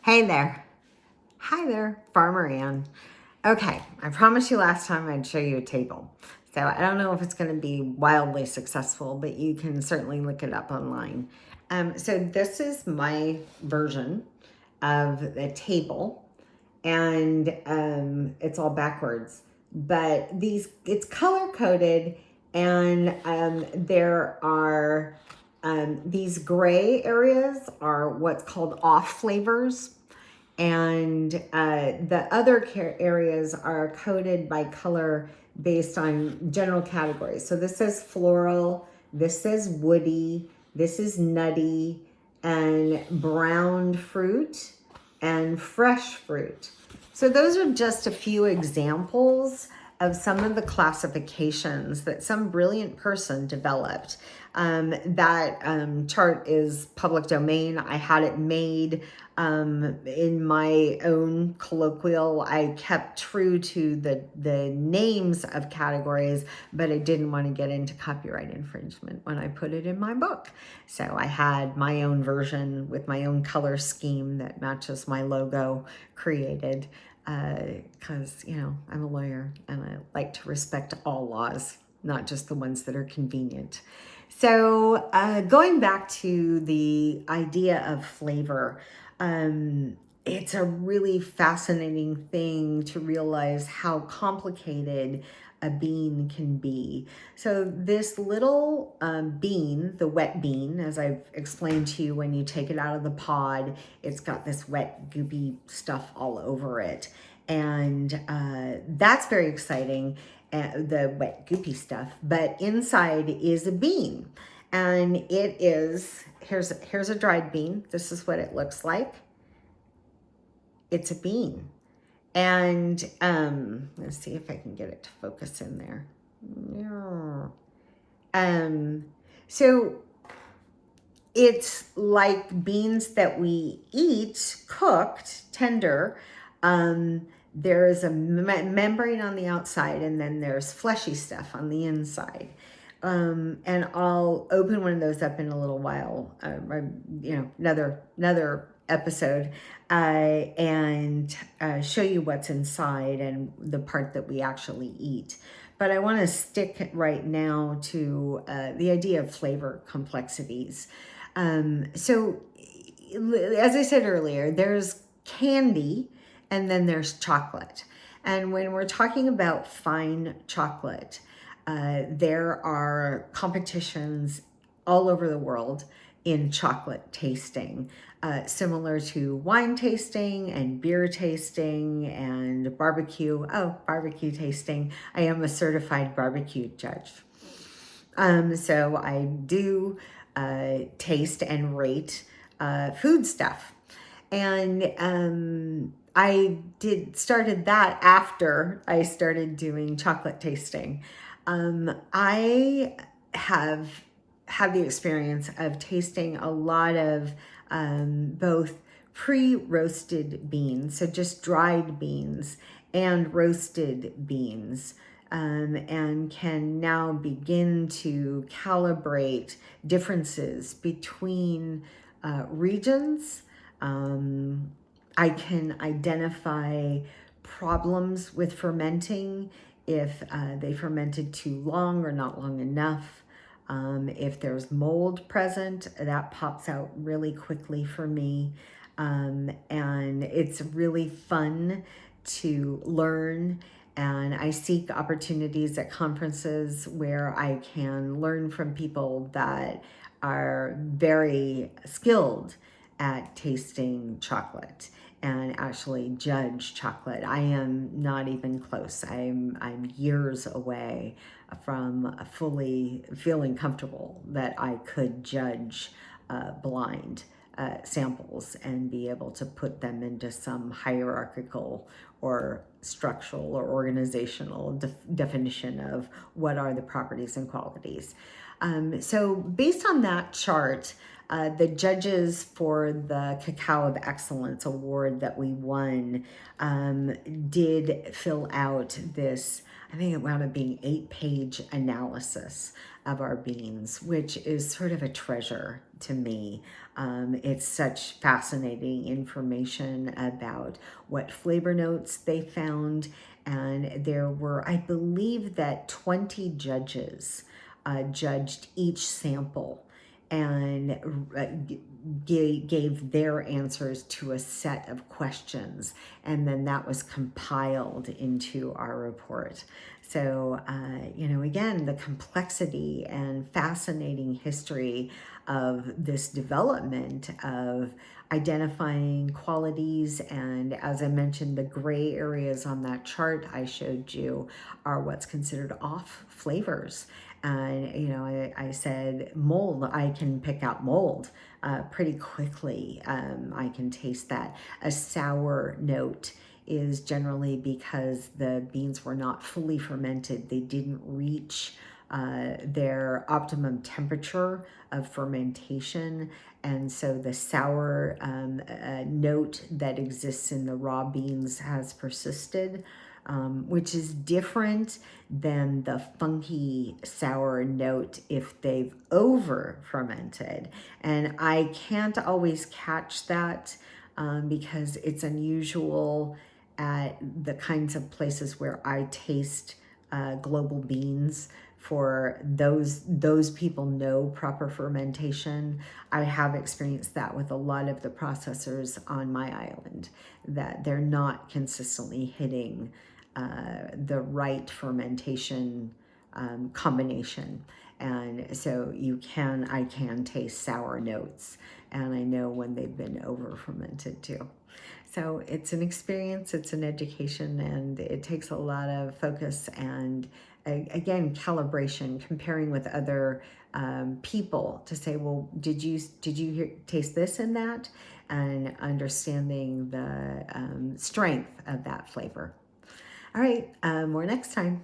Hey there. Hi there, Farmer Ann. Okay, I promised you last time I'd show you a table. So I don't know if it's going to be wildly successful, but you can certainly look it up online. So this is my version of the table, and it's all backwards. But it's color coded, and there are these gray areas are what's called off flavors, and the other areas are coded by color based on general categories. So this says floral, this says woody, this is nutty, and browned fruit, and fresh fruit. So those are just a few examples of some of the classifications that some brilliant person developed. That chart is public domain. I had it made in my own colloquial. I kept true to the names of categories, but I didn't want to get into copyright infringement when I put it in my book. So I had my own version with my own color scheme that matches my logo created, because, I'm a lawyer and I like to respect all laws, not just the ones that are convenient. So going back to the idea of flavor, it's a really fascinating thing to realize how complicated a bean can be. So this little bean, the wet bean, as I've explained to you, when you take it out of the pod, it's got this wet, goopy stuff all over it. And that's very exciting, the wet, goopy stuff. But inside is a bean. And it is, here's a dried bean. This is what it looks like. It's a bean. And let's see if I can get it to focus in there. So it's like beans that we eat cooked, tender. There is a membrane on the outside, and then there's fleshy stuff on the inside. And I'll open one of those up in a little while, another episode, and show you what's inside and the part that we actually eat. But I want to stick right now to the idea of flavor complexities. So as I said earlier, there's candy and then there's chocolate. And when we're talking about fine chocolate, there are competitions all over the world in chocolate tasting, similar to wine tasting and beer tasting and barbecue. Oh, barbecue tasting. I am a certified barbecue judge. So I do taste and rate food stuff. And I started that after I started doing chocolate tasting. I have had the experience of tasting a lot of both pre-roasted beans, so just dried beans, and roasted beans, and can now begin to calibrate differences between regions. I can identify problems with fermenting, if they fermented too long or not long enough. If there's mold present, that pops out really quickly for me. And it's really fun to learn. And I seek opportunities at conferences where I can learn from people that are very skilled at tasting chocolate and actually judge chocolate. I am not even close. I'm years away from fully feeling comfortable that I could judge blind samples and be able to put them into some hierarchical or structural or organizational definition of what are the properties and qualities. So based on that chart, the judges for the Cacao of Excellence Award that we won did fill out this I think it wound up being 8-page analysis of our beans, which is sort of a treasure to me. It's such fascinating information about what flavor notes they found. And there were, I believe that 20 judges judged each sample and gave their answers to a set of questions, and then that was compiled into our report. So, again, the complexity and fascinating history of this development of identifying qualities. And as I mentioned, the gray areas on that chart I showed you are what's considered off flavors. And, I said mold, I can pick out mold pretty quickly. I can taste that. A sour note is generally because the beans were not fully fermented. They didn't reach their optimum temperature of fermentation. And so the sour note that exists in the raw beans has persisted. Which is different than the funky sour note if they've over fermented. And I can't always catch that because it's unusual at the kinds of places where I taste global beans. For those people know proper fermentation. I have experienced that with a lot of the processors on my island, that they're not consistently hitting the right fermentation combination. And so I can taste sour notes, and I know when they've been over fermented too. So it's an experience, it's an education, and it takes a lot of focus and, again, calibration, comparing with other people to say, well, did you taste this and that, and understanding the strength of that flavor. All right, more next time.